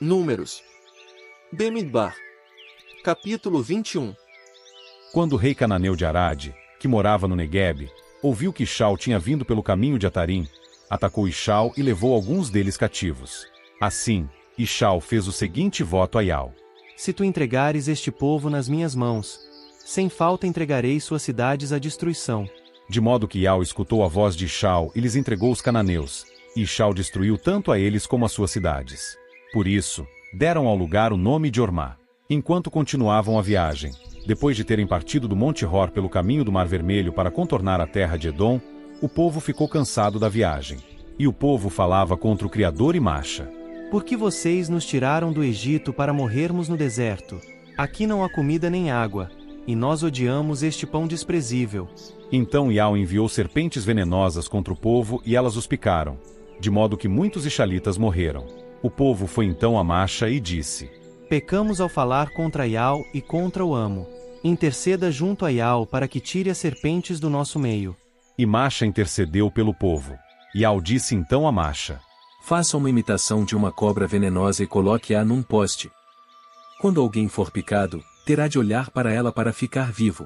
Números. Bemidbar. Capítulo 21. Quando o rei cananeu de Arade, que morava no Neguebe, ouviu que Ishau tinha vindo pelo caminho de Atarim, atacou Ishau e levou alguns deles cativos. Assim, Ishau fez o seguinte voto a Iau: Se tu entregares este povo nas minhas mãos, sem falta entregarei suas cidades à destruição. De modo que Iau escutou a voz de Ishau e lhes entregou os cananeus, e Ishau destruiu tanto a eles como as suas cidades. Por isso, deram ao lugar o nome de Ormá. Enquanto continuavam a viagem, depois de terem partido do Monte Hor pelo caminho do Mar Vermelho para contornar a terra de Edom, o povo ficou cansado da viagem. E o povo falava contra o Criador e Macha: Por que vocês nos tiraram do Egito para morrermos no deserto? Aqui não há comida nem água, e nós odiamos este pão desprezível. Então Iau enviou serpentes venenosas contra o povo e elas os picaram, de modo que muitos israelitas morreram. O povo foi então a Macha e disse: Pecamos ao falar contra Iau e contra o amo. Interceda junto a Iau para que tire as serpentes do nosso meio. E Macha intercedeu pelo povo. Iau disse então a Macha: Faça uma imitação de uma cobra venenosa e coloque-a num poste. Quando alguém for picado, terá de olhar para ela para ficar vivo.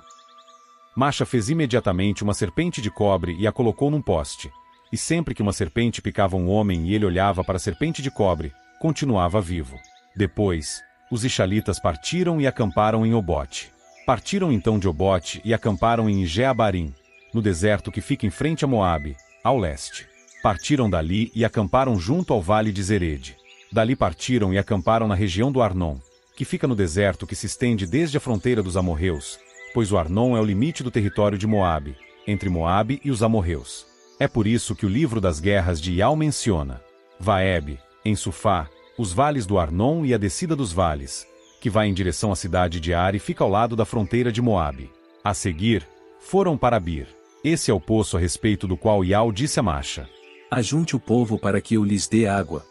Macha fez imediatamente uma serpente de cobre e a colocou num poste. E sempre que uma serpente picava um homem e ele olhava para a serpente de cobre, continuava vivo. Depois, os israelitas partiram e acamparam em Obote. Partiram então de Obote e acamparam em Jeabarim, no deserto que fica em frente a Moabe, ao leste. Partiram dali e acamparam junto ao vale de Zered. Dali partiram e acamparam na região do Arnon, que fica no deserto que se estende desde a fronteira dos amorreus, pois o Arnon é o limite do território de Moabe, entre Moabe e os amorreus. É por isso que o livro das guerras de Iau menciona Vaeb, em Sufá, os vales do Arnon e a descida dos vales, que vai em direção à cidade de Ar e fica ao lado da fronteira de Moabe. A seguir, foram para Bir. Esse é o poço a respeito do qual Iau disse a Macha: Ajunte o povo para que eu lhes dê água.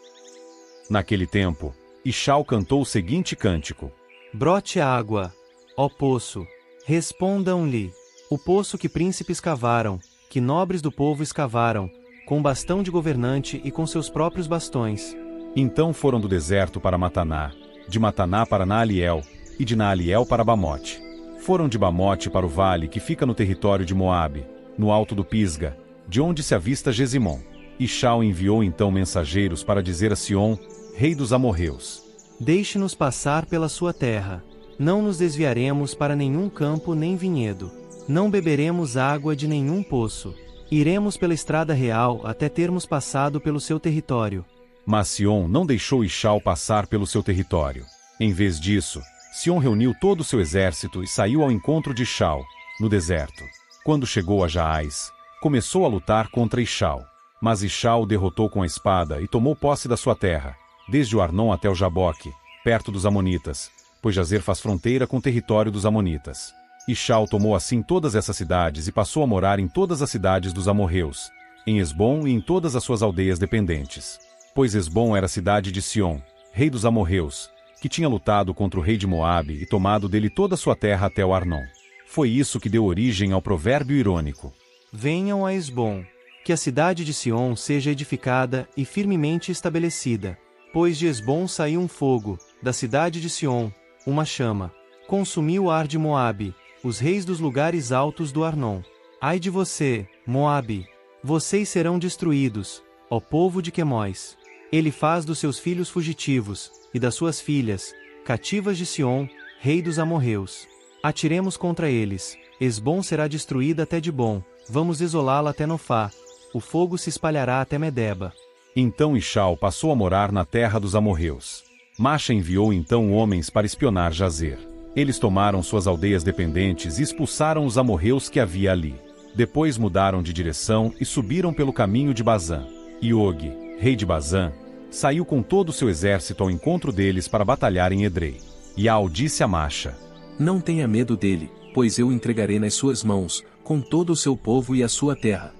Naquele tempo, Ishau cantou o seguinte cântico: Brote água, ó poço. Respondam-lhe: O poço que príncipes cavaram, que nobres do povo escavaram, com bastão de governante e com seus próprios bastões. Então foram do deserto para Mataná, de Mataná para Naaliel, e de Naaliel para Bamote. Foram de Bamote para o vale que fica no território de Moabe, no alto do Pisga, de onde se avista Gesimon. Ishau enviou então mensageiros para dizer a Sion, rei dos amorreus: Deixe-nos passar pela sua terra. Não nos desviaremos para nenhum campo nem vinhedo. Não beberemos água de nenhum poço. Iremos pela estrada real até termos passado pelo seu território. Mas Sion não deixou Ishau passar pelo seu território. Em vez disso, Sion reuniu todo o seu exército e saiu ao encontro de Ishau, no deserto. Quando chegou a Jaás, começou a lutar contra Ishau. Mas Ishau o derrotou com a espada e tomou posse da sua terra, desde o Arnon até o Jaboque, perto dos Amonitas, pois Jazer faz fronteira com o território dos Amonitas. Ishau tomou assim todas essas cidades e passou a morar em todas as cidades dos amorreus, em Esbom e em todas as suas aldeias dependentes. Pois Esbom era a cidade de Sion, rei dos amorreus, que tinha lutado contra o rei de Moabe e tomado dele toda a sua terra até o Arnon. Foi isso que deu origem ao provérbio irônico: Venham a Esbom, que a cidade de Sion seja edificada e firmemente estabelecida. Pois de Esbom saiu um fogo, da cidade de Sion, uma chama. Consumiu o ar de Moabe, os reis dos lugares altos do Arnon. Ai de você, Moabe! Vocês serão destruídos, ó povo de Quemós. Ele faz dos seus filhos fugitivos, e das suas filhas, cativas de Sion, rei dos amorreus. Atiremos contra eles. Esbom será destruída até Dibom. Vamos desolá-la até Nofá. O fogo se espalhará até Medeba. Então Ishau passou a morar na terra dos amorreus. Macha enviou então homens para espionar Jazer. Eles tomaram suas aldeias dependentes e expulsaram os amorreus que havia ali. Depois mudaram de direção e subiram pelo caminho de Bazã. E Og, rei de Bazã, saiu com todo o seu exército ao encontro deles para batalhar em Edrei. Iau disse a Macha: Não tenha medo dele, pois eu o entregarei nas suas mãos, com todo o seu povo e a sua terra.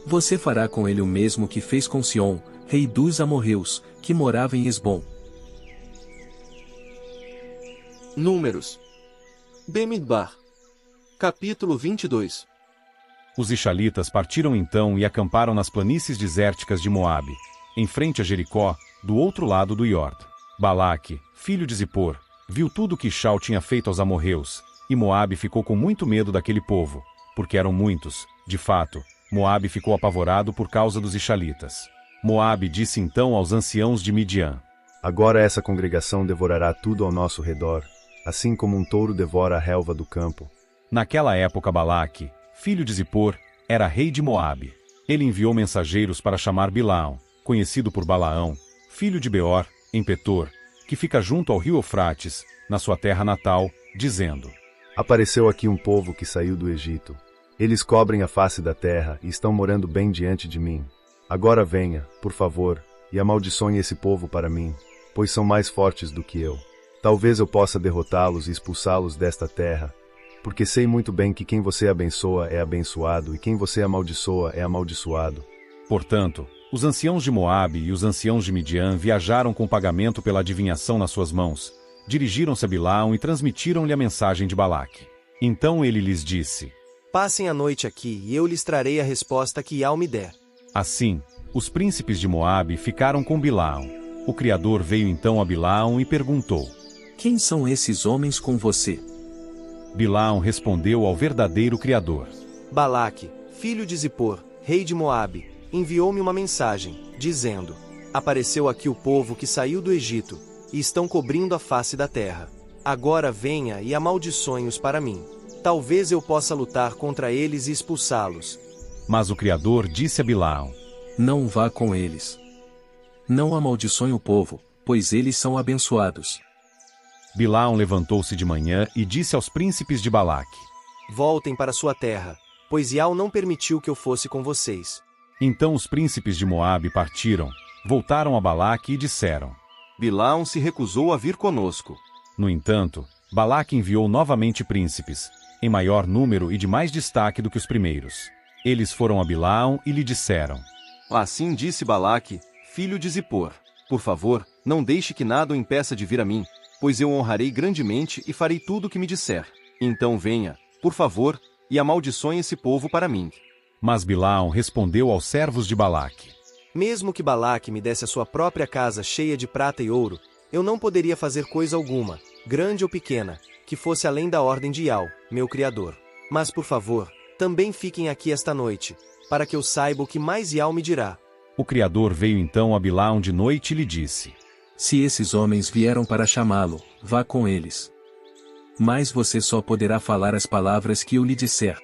Você fará com ele o mesmo que fez com Sion, rei dos amorreus, que morava em Esbom. Números. Bemidbar. Capítulo 22. Os israelitas partiram então e acamparam nas planícies desérticas de Moabe, em frente a Jericó, do outro lado do Iordo. Balaque, filho de Zippor, viu tudo o que Shaul tinha feito aos amorreus, e Moabe ficou com muito medo daquele povo, porque eram muitos. De fato, Moabe ficou apavorado por causa dos Ixalitas. Moabe disse então aos anciãos de Midian: Agora essa congregação devorará tudo ao nosso redor, assim como um touro devora a relva do campo. Naquela época Balaque, filho de Zippor, era rei de Moabe. Ele enviou mensageiros para chamar Bilaão, conhecido por Balaão, filho de Beor, em Petor, que fica junto ao rio Eufrates, na sua terra natal, dizendo: Apareceu aqui um povo que saiu do Egito. Eles cobrem a face da terra e estão morando bem diante de mim. Agora venha, por favor, e amaldiçoe esse povo para mim, pois são mais fortes do que eu. Talvez eu possa derrotá-los e expulsá-los desta terra, porque sei muito bem que quem você abençoa é abençoado e quem você amaldiçoa é amaldiçoado. Portanto, os anciãos de Moabe e os anciãos de Midian viajaram com pagamento pela adivinhação nas suas mãos, dirigiram-se a Bilaão e transmitiram-lhe a mensagem de Balaque. Então ele lhes disse: Passem a noite aqui e eu lhes trarei a resposta que Ial me der. Assim, os príncipes de Moabe ficaram com Bilaão. O Criador veio então a Bilaão e perguntou: Quem são esses homens com você? Bilaão respondeu ao verdadeiro Criador: Balaque, filho de Zippor, rei de Moabe, enviou-me uma mensagem, dizendo: Apareceu aqui o povo que saiu do Egito, e estão cobrindo a face da terra. Agora venha e amaldiçoe-os para mim. Talvez eu possa lutar contra eles e expulsá-los. Mas o Criador disse a Bilaão: Não vá com eles. Não amaldiçoe o povo, pois eles são abençoados. Bilaão levantou-se de manhã e disse aos príncipes de Balaque: Voltem para sua terra, pois Ial não permitiu que eu fosse com vocês. Então os príncipes de Moabe partiram, voltaram a Balaque e disseram: Bilaão se recusou a vir conosco. No entanto, Balaque enviou novamente príncipes, em maior número e de mais destaque do que os primeiros. Eles foram a Bilaão e lhe disseram: Assim disse Balaque, filho de Zippor: Por favor, não deixe que nada o impeça de vir a mim, pois eu o honrarei grandemente e farei tudo o que me disser. Então venha, por favor, e amaldiçoe esse povo para mim. Mas Bilaão respondeu aos servos de Balaque: Mesmo que Balaque me desse a sua própria casa cheia de prata e ouro, eu não poderia fazer coisa alguma, grande ou pequena, que fosse além da ordem de Ial, meu Criador. Mas por favor, também fiquem aqui esta noite, para que eu saiba o que mais Ial me dirá. O Criador veio então a Bilaão de noite e lhe disse: Se esses homens vieram para chamá-lo, vá com eles. Mas você só poderá falar as palavras que eu lhe disser.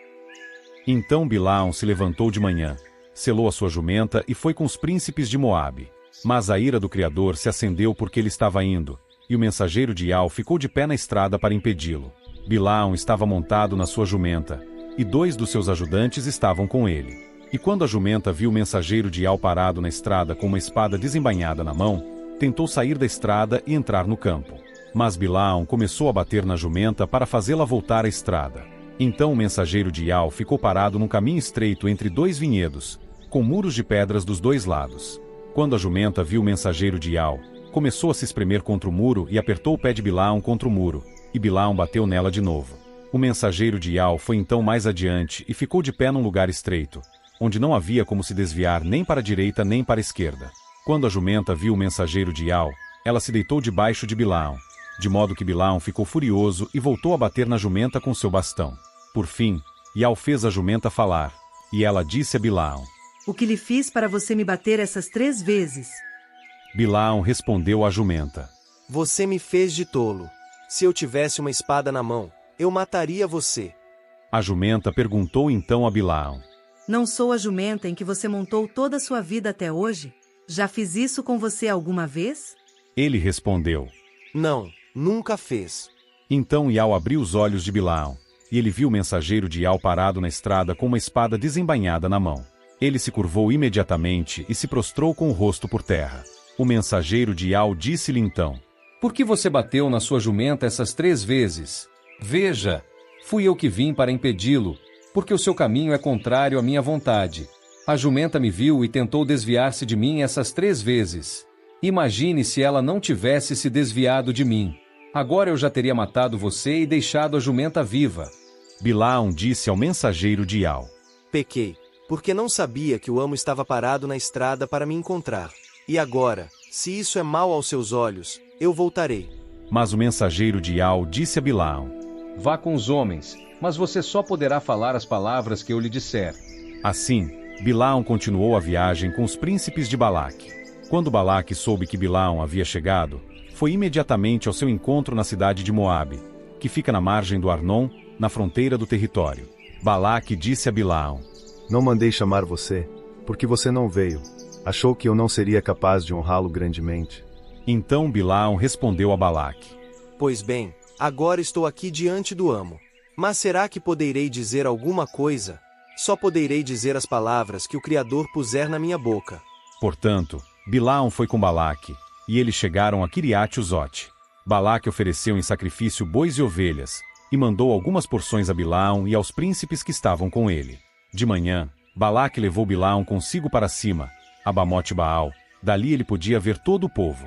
Então Bilaão se levantou de manhã, selou a sua jumenta e foi com os príncipes de Moabe. Mas a ira do Criador se acendeu porque ele estava indo, e o mensageiro de Ial ficou de pé na estrada para impedi-lo. Bilaão estava montado na sua jumenta, e 2 dos seus ajudantes estavam com ele. E quando a jumenta viu o mensageiro de Ial parado na estrada com uma espada desembainhada na mão, tentou sair da estrada e entrar no campo. Mas Bilaão começou a bater na jumenta para fazê-la voltar à estrada. Então o mensageiro de Ial ficou parado num caminho estreito entre 2 vinhedos, com muros de pedras dos 2 lados. Quando a jumenta viu o mensageiro de Ial, começou a se espremer contra o muro e apertou o pé de Bilaão contra o muro, e Bilaão bateu nela de novo. O mensageiro de Ial foi então mais adiante e ficou de pé num lugar estreito, onde não havia como se desviar nem para a direita nem para a esquerda. Quando a jumenta viu o mensageiro de Ial, ela se deitou debaixo de Bilaão, de modo que Bilaão ficou furioso e voltou a bater na jumenta com seu bastão. Por fim, Ial fez a jumenta falar, e ela disse a Bilaão: O que lhe fiz para você me bater essas 3 vezes? Bilaão respondeu à jumenta: Você me fez de tolo. Se eu tivesse uma espada na mão, eu mataria você. A jumenta perguntou então a Bilaão: Não sou a jumenta em que você montou toda a sua vida até hoje? Já fiz isso com você alguma vez? Ele respondeu: Não, nunca fez. Então Ial abriu os olhos de Bilaão, e ele viu o mensageiro de Ial parado na estrada com uma espada desembainhada na mão. Ele se curvou imediatamente e se prostrou com o rosto por terra. O mensageiro de Ial disse-lhe então: Por que você bateu na sua jumenta essas 3 vezes? Veja, fui eu que vim para impedi-lo, porque o seu caminho é contrário à minha vontade. A jumenta me viu e tentou desviar-se de mim essas 3 vezes. Imagine se ela não tivesse se desviado de mim. Agora eu já teria matado você e deixado a jumenta viva. Bilaão disse ao mensageiro de Ial: Pequei, porque não sabia que o amo estava parado na estrada para me encontrar. E agora, Se isso é mal aos seus olhos, eu voltarei. Mas o mensageiro de Ial disse a Bilaam: Vá com os homens, mas você só poderá falar as palavras que eu lhe disser. Assim, Bilaam continuou a viagem com os príncipes de Balaque. Quando Balaque soube que Bilaam havia chegado, foi imediatamente ao seu encontro na cidade de Moabe, que fica na margem do Arnon, na fronteira do território. Balaque disse a Bilaam: Não mandei chamar você, porque você não veio. Achou que eu não seria capaz de honrá-lo grandemente. Então Bilaam respondeu a Balaque: Pois bem, agora estou aqui diante do amo. Mas será que poderei dizer alguma coisa? Só poderei dizer as palavras que o Criador puser na minha boca. Portanto, Bilaam foi com Balaque, e eles chegaram a Quiriate-Uzote. Balaque ofereceu em sacrifício bois e ovelhas, e mandou algumas porções a Bilaam e aos príncipes que estavam com ele. De manhã, Balaque levou Bilaam consigo para cima, a Bamote Baal. Dali ele podia ver todo o povo.